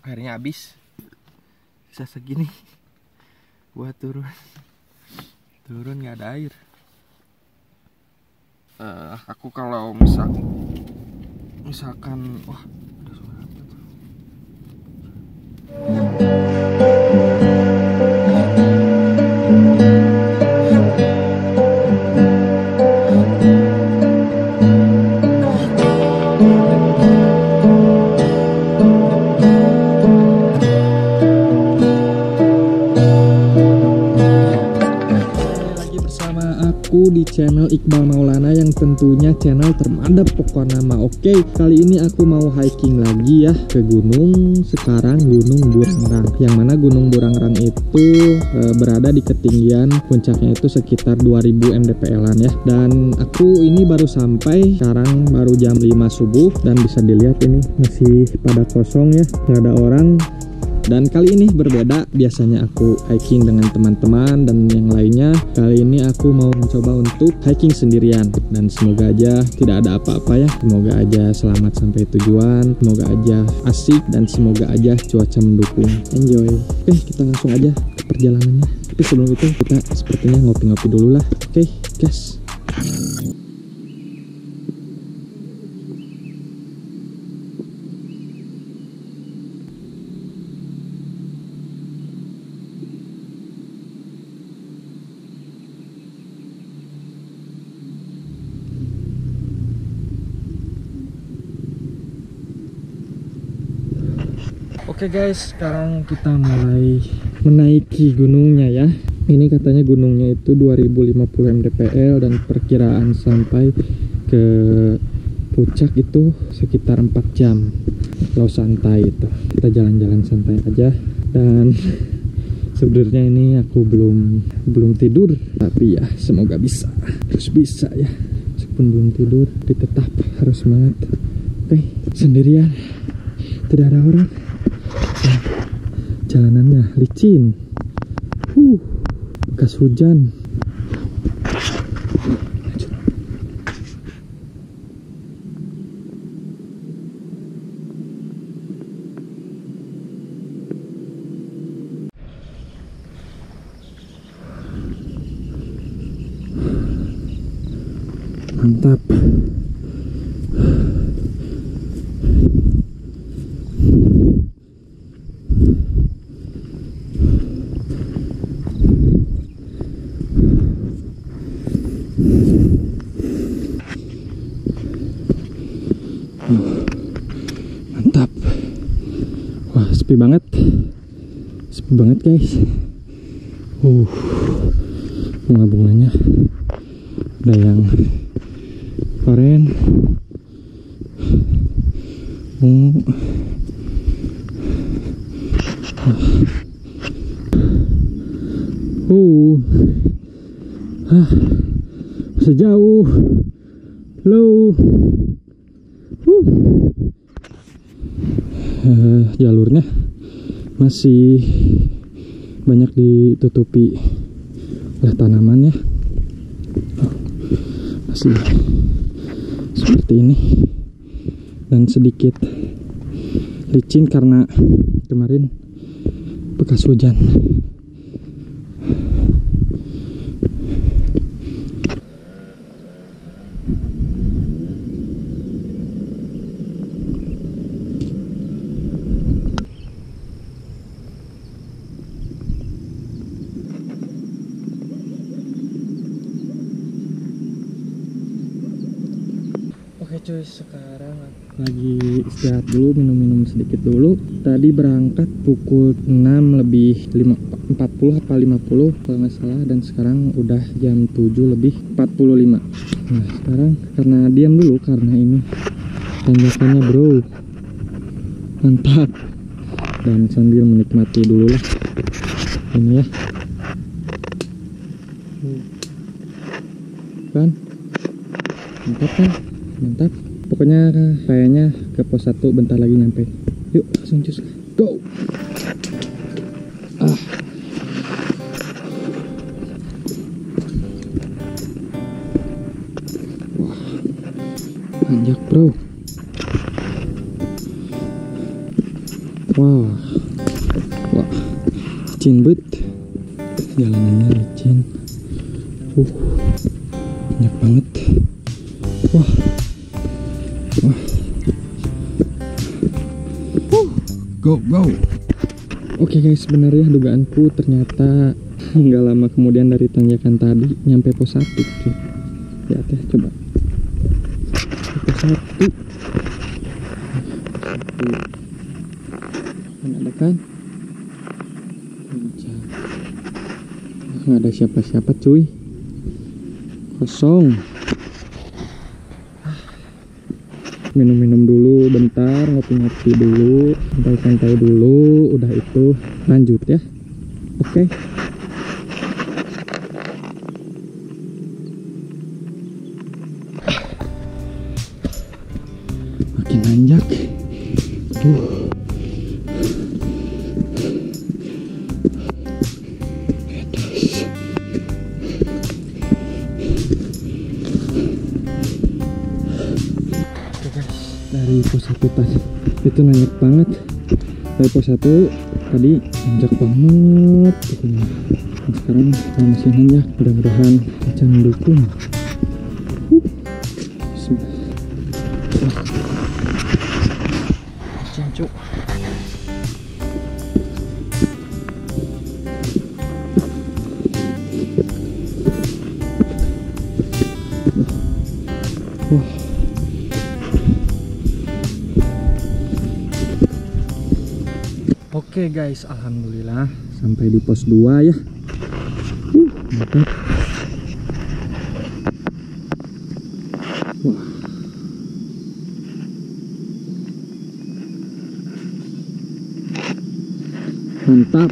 airnya habis, bisa segini buat turun nggak ada air. Aku kalau misalkan wah ada suara apa tuh? Aku di channel Iqbal Maulana yang tentunya channel termadap pokoknya nama. Oke, kali ini aku mau hiking lagi ya ke gunung, sekarang Gunung Burangrang. Yang mana Gunung Burangrang itu berada di ketinggian puncaknya itu sekitar 2000 mdpl-an ya. Dan aku ini baru sampai, sekarang baru jam 5 subuh dan bisa dilihat ini masih pada kosong ya, nggak ada orang. Dan kali ini berbeda, biasanya aku hiking dengan teman-teman dan yang lainnya. Kali ini aku mau mencoba untuk hiking sendirian. Dan semoga aja tidak ada apa-apa ya. Semoga aja selamat sampai tujuan, semoga aja asik, dan semoga aja cuaca mendukung. Enjoy. Oke, kita langsung aja ke perjalanannya. Tapi sebelum itu kita sepertinya ngopi-ngopi dulu lah. Oke, guys. Oke guys, sekarang kita mulai menaiki gunungnya ya. Ini katanya gunungnya itu 2050 mdpl dan perkiraan sampai ke puncak itu sekitar 4 jam. Kalau santai itu, kita jalan-jalan santai aja. Dan sebenarnya ini aku belum tidur, tapi ya semoga bisa, harus bisa ya. Meskipun belum tidur, tapi tetap harus semangat. Oke, sendirian, tidak ada orang. Jalanannya licin, bekas hujan. Mantap. Mantap. Wah, sepi banget guys. Bunga-bunganya ada yang oren, ungu. Sejauh low. Jalurnya masih banyak ditutupi oleh tanaman ya. Masih seperti ini dan sedikit licin karena kemarin bekas hujan. Oke cuy, sekarang lagi istirahat dulu, minum-minum sedikit dulu. Tadi berangkat pukul 6 lebih 40 apa 50 kalau nggak salah, dan sekarang udah jam 7 lebih 45. Nah sekarang karena diam dulu karena ini tanjakannya bro, mantap. Dan sambil menikmati dulu lah ini ya. Kan mantap kan, mantap. Pokoknya kayaknya ke pos 1 bentar lagi nyampe. Yuk langsung cus, go. Wah, nanjak bro. Wah, wah, licin bet, jalanannya licin. Banyak banget. Wah, wah. Go. Oke guys, sebenarnya dugaanku ternyata nggak lama kemudian dari tanjakan tadi nyampe pos 1 cuy. Lihat ya, coba pos 1. Ada kan? Nggak ada siapa-siapa cuy, kosong. Minum-minum dulu bentar, ngopi-ngopi dulu, santai-santai dulu, udah itu lanjut ya. Oke. Makin nanjak. Dari pos 1 tadi itu nanjak banget. Dari pos 1 tadi nanjak banget pokoknya. Nah, sekarang masih nanjak, mudah-mudahan cuaca mendukung. Cincuk. Wah. Oke guys, alhamdulillah sampai di pos 2 ya. Mantap. Wah. Mantap.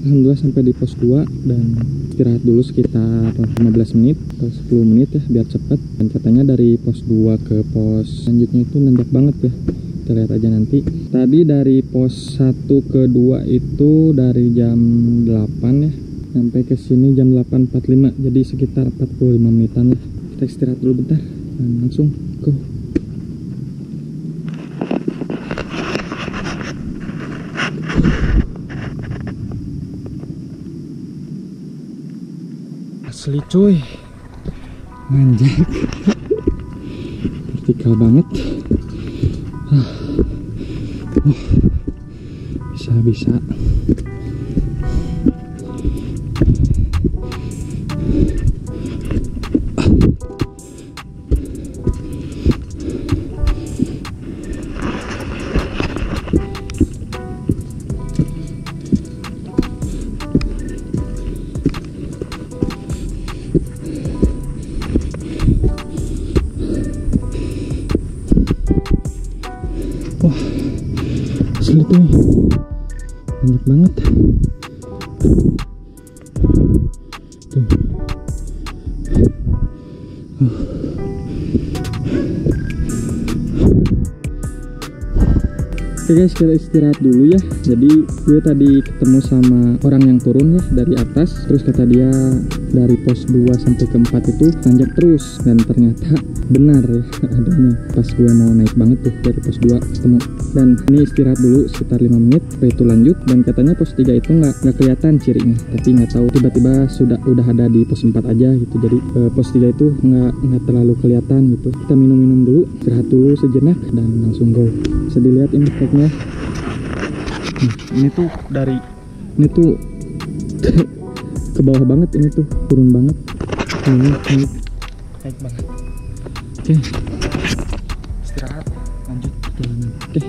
Alhamdulillah sampai di pos 2 dan istirahat dulu sekitar 15 menit atau 10 menit ya biar cepet. Dan katanya dari pos 2 ke pos selanjutnya itu nanjak banget ya. Kita lihat aja nanti. Tadi dari pos 1 ke 2 itu dari jam 8 ya sampai ke sini jam 8.45, jadi sekitar 45 menitan lah. Kita istirahat dulu bentar dan langsung go. Asli cuy, manjak. Vertikal banget. Bisa. Wah, asli tuh banyak banget tuh. Oke guys, kita istirahat dulu ya. Jadi gue tadi ketemu sama orang yang turun ya dari atas. Terus kata dia dari pos 2 sampai ke 4 itu tanjak terus. Dan ternyata benar ya adanya. Pas gue mau naik banget tuh dari pos 2 ketemu. Dan ini istirahat dulu sekitar 5 menit. Setelah itu lanjut. Dan katanya pos 3 itu nggak kelihatan cirinya. Tapi nggak tahu tiba-tiba udah ada di pos 4 aja gitu. Jadi pos 3 itu nggak terlalu kelihatan gitu. Kita minum-minum dulu, istirahat dulu sejenak dan langsung go. Bisa dilihat ini tagnya. Ini tuh ke bawah banget, ini tuh turun banget, naik banget. Oke, istirahat lanjut perjalanan. Oke.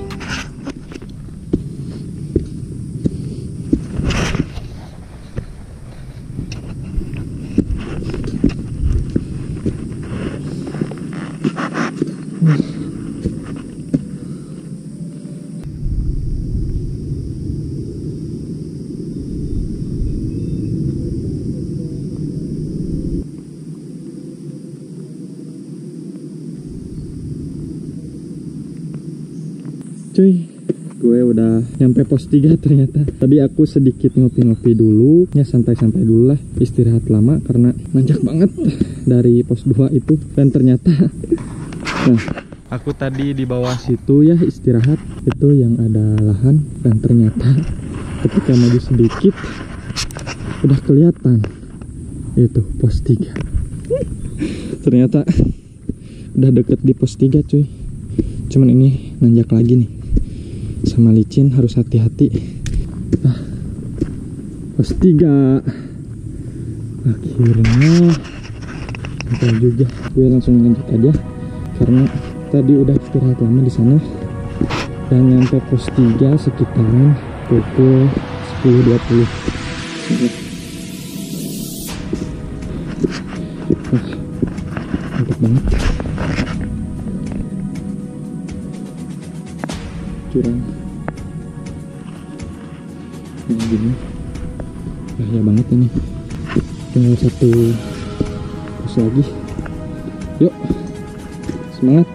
Cuy, gue udah nyampe pos 3 ternyata. Tadi aku sedikit ngopi-ngopi dulu, ya santai-santai dulu lah, istirahat lama karena nanjak banget dari pos 2 itu. Dan ternyata nah Aku tadi di bawah situ ya istirahat, itu yang ada lahan, dan ternyata ketika maju sedikit udah kelihatan itu pos 3. Ternyata udah deket di pos 3 cuy. Cuman ini nanjak lagi nih, sama licin, harus hati-hati. Nah, pos 3 akhirnya sampai juga. Gue langsung lanjut aja karena tadi udah istirahat lama di sana, dan nyampe pos 3 sekitaran pukul 10.20. Mantap banget. Curang ini gini, bahaya banget ini. Tinggal 1 pos lagi. Yuk, semangat.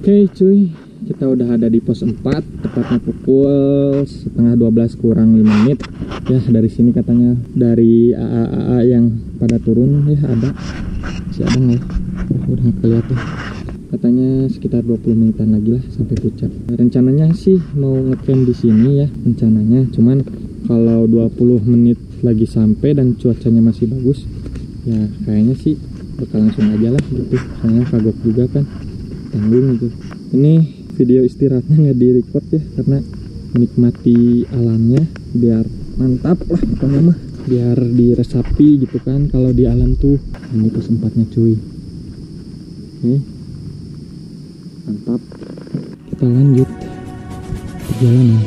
Oke cuy, kita udah ada di pos 4, tepatnya pukul setengah 12 kurang 5 menit. Ya, dari sini katanya dari AA yang pada turun ya, ada si Adang ya. Udah nggak kelihatan. Katanya sekitar 20 menitan lagi lah sampai puncak. Rencananya sih mau ngecamp di sini ya rencananya, cuman kalau 20 menit lagi sampai dan cuacanya masih bagus, ya kayaknya sih bakal langsung aja lah gitu. Soalnya kagok juga kan, tanggung gitu. Ini video istirahatnya nggak di record ya, karena menikmati alamnya biar mantap lah pokoknya mah, biar diresapi gitu kan kalau di alam tuh. Ini pos 4-nya cuy. Oke, mantap. Kita lanjut perjalanan.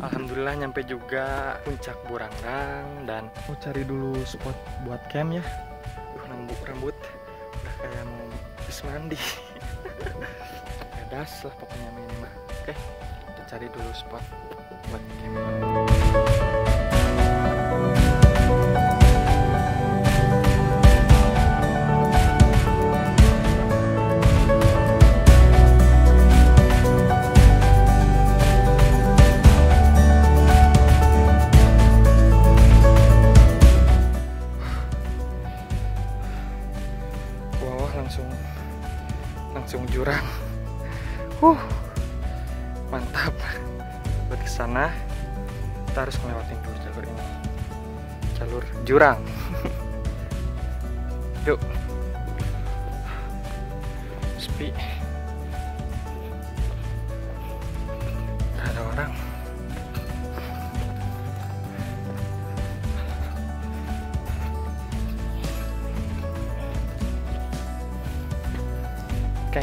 Alhamdulillah nyampe juga puncak Burangdang, dan mau cari dulu spot buat camp ya. Rambut udah kayak mau habis mandi. Das lah pokoknya ini mah. Oke, kita cari dulu spot buat camp. Langsung jurang. Mantap. Buat kesana kita harus ngelewatin dulu jalur ini, jalur jurang. Yuk. Sepi, gak ada orang. Oke.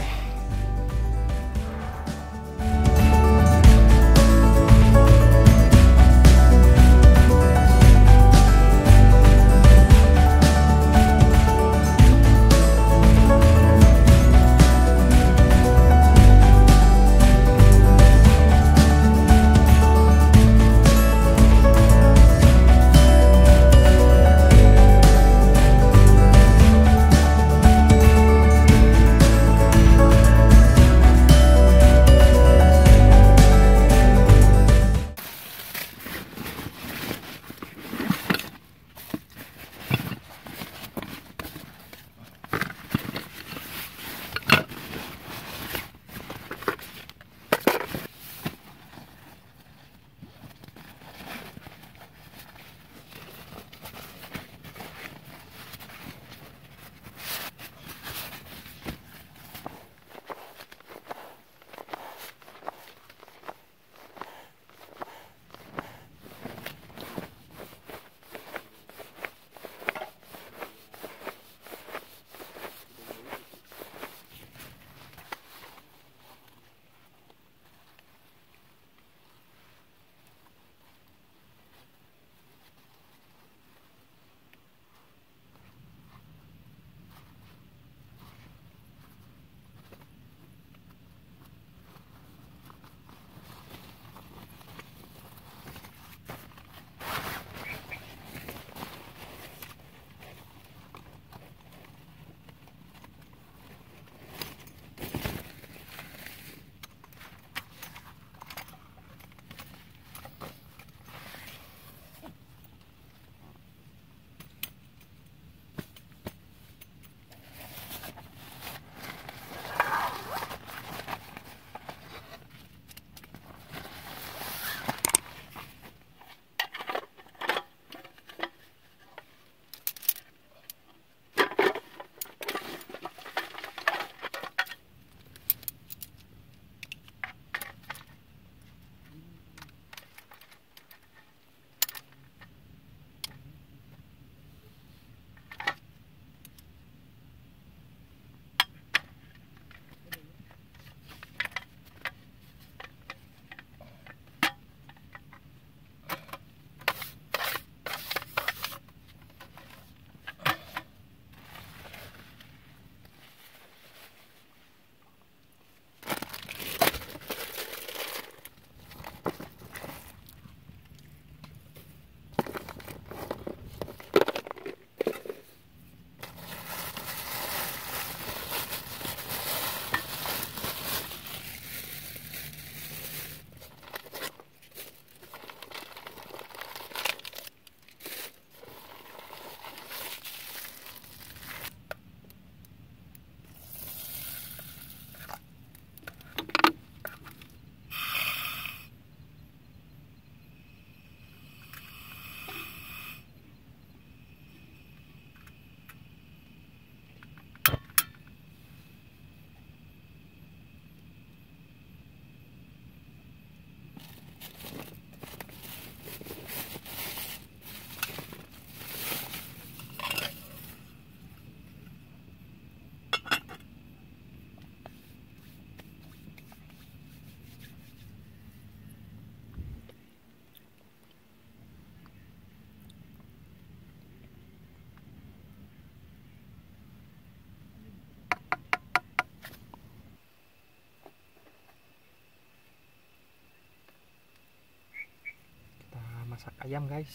masak ayam guys.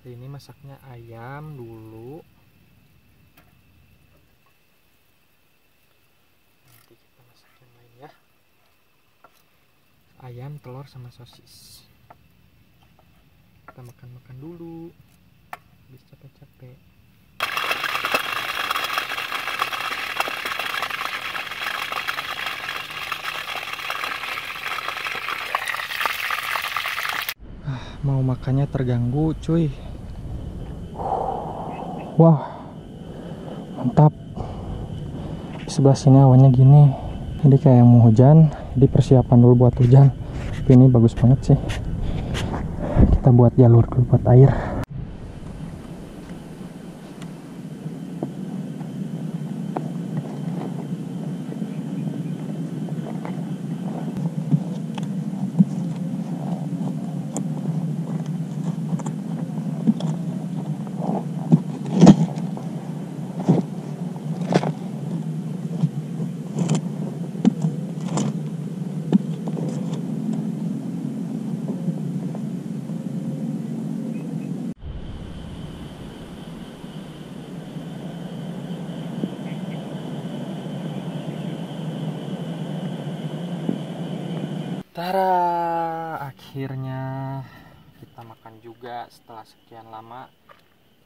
Hari ini masaknya ayam dulu. Nanti kita masak yang lain ya. Ayam, telur, sama sosis. Kita makan-makan dulu. Habis capek-capek. Mau makannya terganggu cuy. Wah, mantap. Di sebelah sini awannya gini, jadi kayak mau hujan, jadi persiapan dulu buat hujan. Tapi ini bagus banget sih. Kita buat jalur dulu buat air. Tara, akhirnya kita makan juga setelah sekian lama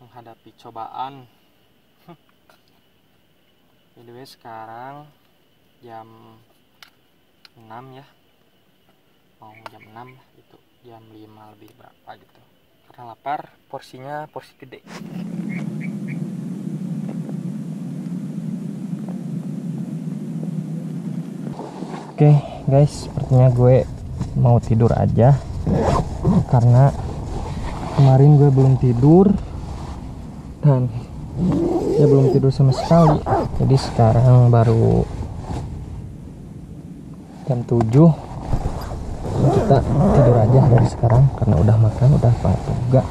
menghadapi cobaan. By the way, sekarang jam 6 ya. Mau jam 6 itu jam 5 lebih berapa gitu. Karena lapar, porsinya porsi gede. Oke guys, sepertinya gue mau tidur aja karena kemarin gue belum tidur dan ya belum tidur sama sekali. Jadi sekarang baru jam 7. Kita tidur aja dari sekarang karena udah makan, udah apa juga.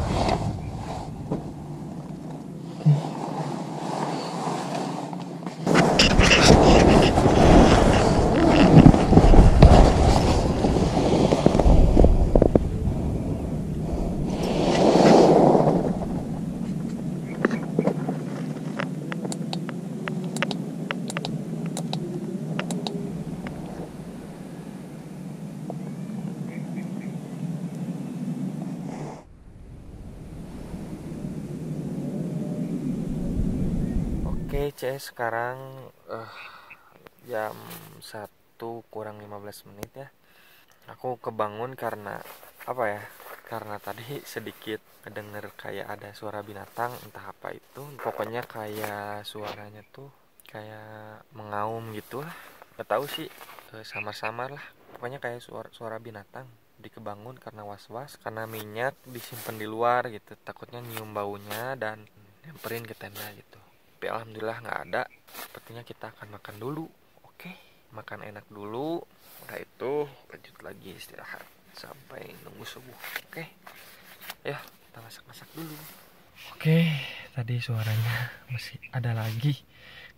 Oke, CS sekarang jam 1 kurang 15 menit ya. Aku kebangun karena apa ya? Karena tadi sedikit kedenger kayak ada suara binatang, entah apa itu. Pokoknya kayak suaranya tuh kayak mengaum gitu lah. Gak tahu sih, samar-samar lah. Pokoknya kayak suara binatang. Dikebangun karena was-was, karena minyak disimpan di luar gitu. Takutnya nyium baunya dan nyamperin ke tenda gitu. Tapi alhamdulillah nggak ada. Sepertinya kita akan makan dulu. Oke, makan enak dulu. Udah itu lanjut lagi istirahat sampai nunggu subuh. Oke, ya kita masak-masak dulu. Oke, tadi suaranya masih ada lagi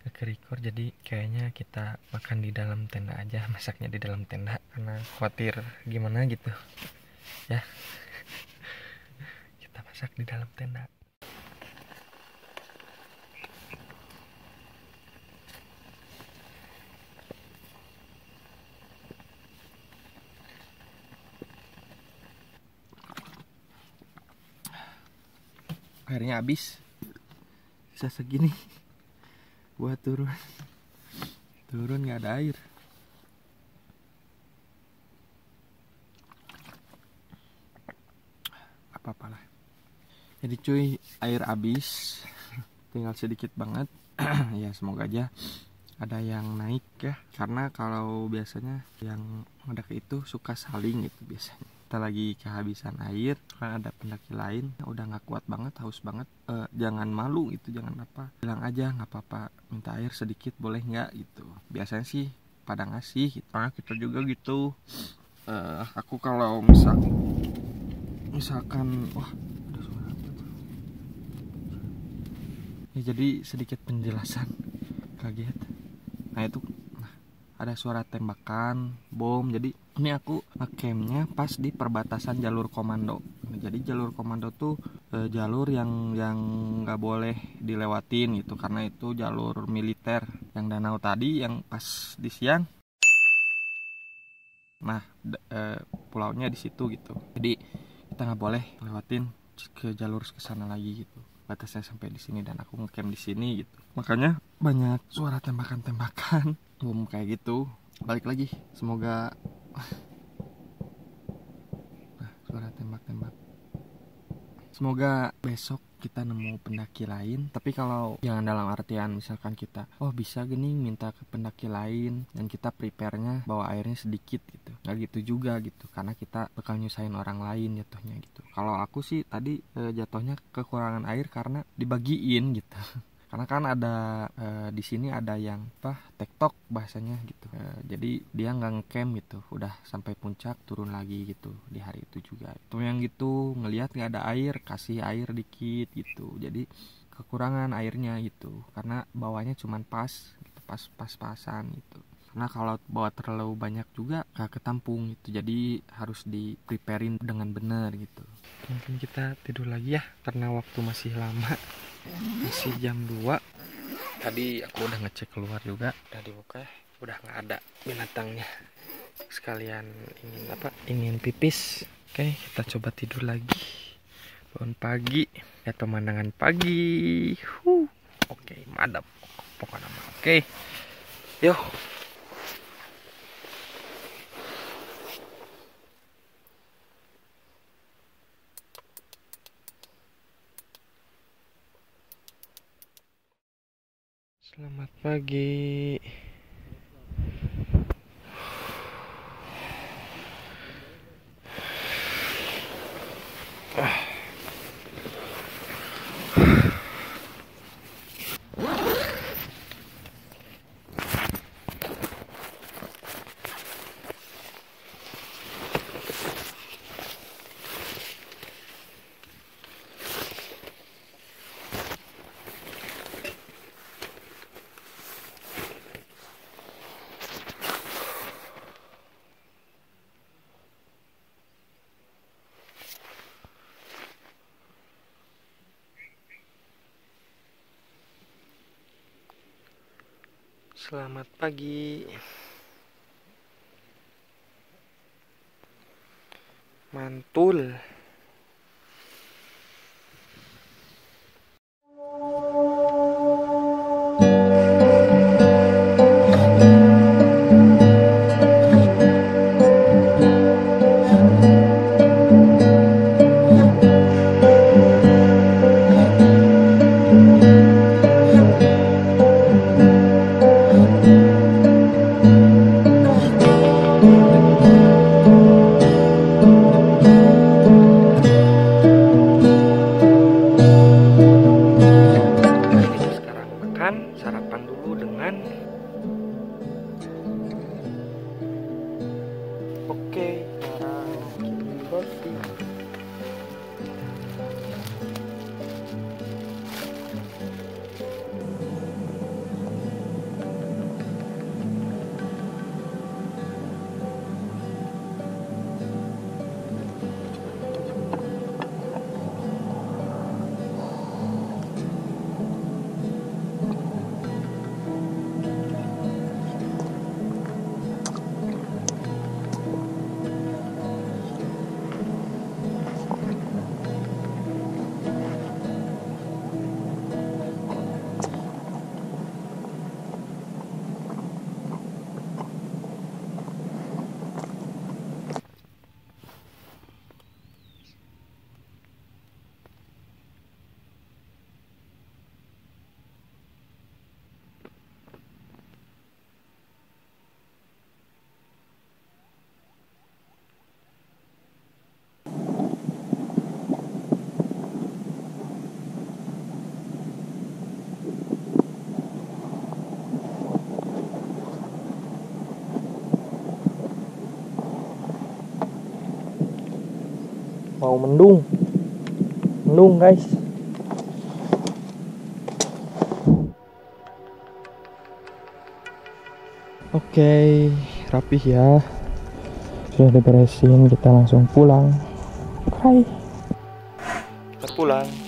kekerikor, jadi kayaknya kita makan di dalam tenda aja. Masaknya di dalam tenda karena khawatir gimana gitu ya. Kita masak di dalam tenda. Airnya habis, bisa segini. Gua turun nggak ada air. Apa-apalah. Jadi cuy, air habis, tinggal sedikit banget. Ya semoga aja ada yang naik ya, karena kalau biasanya yang mendaki itu suka saling gitu biasanya. Kita lagi kehabisan air, kan ada pendaki lain udah nggak kuat banget, haus banget. Jangan malu gitu, jangan apa, bilang aja nggak apa-apa, minta air sedikit boleh nggak gitu. Biasanya sih pada ngasih gitu. Nah, kita juga gitu. Aku kalau misalkan wah ada suara apa tuh ya, jadi sedikit penjelasan, kaget. Nah itu ada suara tembakan bom. Jadi ini aku ngecampnya pas di perbatasan jalur komando. Jadi jalur komando tuh jalur yang nggak boleh dilewatin gitu, karena itu jalur militer. Yang danau tadi yang pas di siang, nah pulaunya di situ gitu. Jadi kita nggak boleh lewatin ke jalur ke sana lagi gitu. Batasnya sampai di sini dan aku ngecamp di sini gitu. Makanya banyak suara tembakan-tembakan, kayak gitu. Balik lagi, semoga suara tembak-tembak. Semoga besok kita nemu pendaki lain. Tapi kalau jangan dalam artian misalkan kita bisa gening minta ke pendaki lain dan kita prepare-nya bawa airnya sedikit gitu. Nggak gitu juga gitu, karena kita bakal nyusahin orang lain jatuhnya gitu. Kalau aku sih tadi jatuhnya kekurangan air karena dibagiin gitu. Karena kan ada di sini ada yang tektok bahasanya gitu. Jadi dia nggak ngecamp gitu, udah sampai puncak turun lagi gitu di hari itu juga. Itu yang gitu ngelihat nggak ada air, kasih air dikit gitu. Jadi kekurangan airnya gitu, karena bawahnya cuman pas gitu, pas-pasan gitu. Karena kalau bawa terlalu banyak juga gak ketampung gitu. Jadi harus di preparein dengan benar gitu. Mungkin kita tidur lagi ya, karena waktu masih lama. Masih jam 2. Tadi aku udah ngecek keluar juga, udah dibuka, udah nggak ada binatangnya. Sekalian ingin pipis. Oke, kita coba tidur lagi. Bangun pagi, lihat pemandangan pagi. Oke, mantap pokoknya. Oke, yuk. Selamat pagi. Selamat pagi. Mantul. Sarapan dulu dengan roti. Mau mendung guys. Oke, rapih ya, sudah diberesin, kita langsung pulang. Bye. kita pulang.